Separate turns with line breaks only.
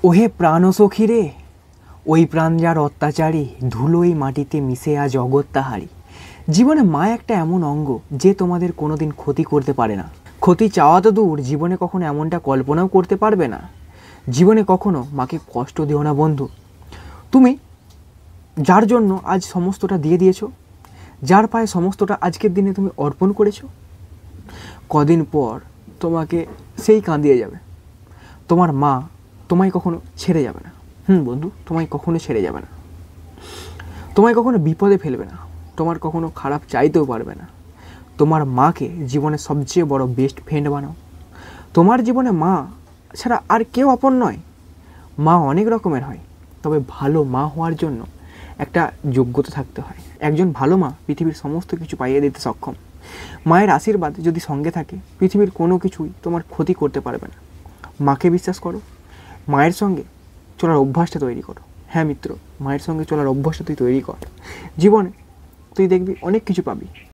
ওহে প্রাণ সখী রে, ওই প্রাণ যার অত্যাচারী, ধুলোই মাটিতে মিশে আজ জগৎ তাহারি। জীবনে মা একটা এমন অঙ্গ যে তোমাদের কোনোদিন ক্ষতি করতে পারে না। ক্ষতি চাওয়া তো দূর, জীবনে কখনো এমনটা কল্পনাও করতে পারবে না। জীবনে কখনো মাকে কষ্ট দিও না বন্ধু। তুমি যার জন্য আজ সমস্তটা দিয়ে দিয়েছো, যার পায়ে সমস্তটা আজকের দিনে তুমি অর্পণ করেছো, কদিন পর তোমাকে সেই কাঁদিয়ে যাবে। তোমার মা তোমায় কখনো ছেড়ে যাবে না। বন্ধু, তোমায় কখনো ছেড়ে যাবে না, তোমায় কখনো বিপদে ফেলবে না, তোমার কখনো খারাপ চাইতেও পারবে না। তোমার মাকে জীবনের সবচেয়ে বড় বেস্ট ফ্রেন্ড বানাও। তোমার জীবনে মা ছাড়া আর কেউ আপন নয়। মা অনেক রকমের হয়, তবে ভালো মা হওয়ার জন্য একটা যোগ্যতা থাকতে হয়। একজন ভালো মা পৃথিবীর সমস্ত কিছু পাইয়ে দিতে সক্ষম। মায়ের আশীর্বাদ যদি সঙ্গে থাকে, পৃথিবীর কোনো কিছুই তোমার ক্ষতি করতে পারবে না। মাকে বিশ্বাস করো, মায়ের সঙ্গে চলার অভ্যাসটা তৈরি করো। হ্যাঁ মিত্র, মায়ের সঙ্গে চলার অভ্যাসটা তুই তৈরি কর। জীবনে তুই দেখবি অনেক কিছু পাবি।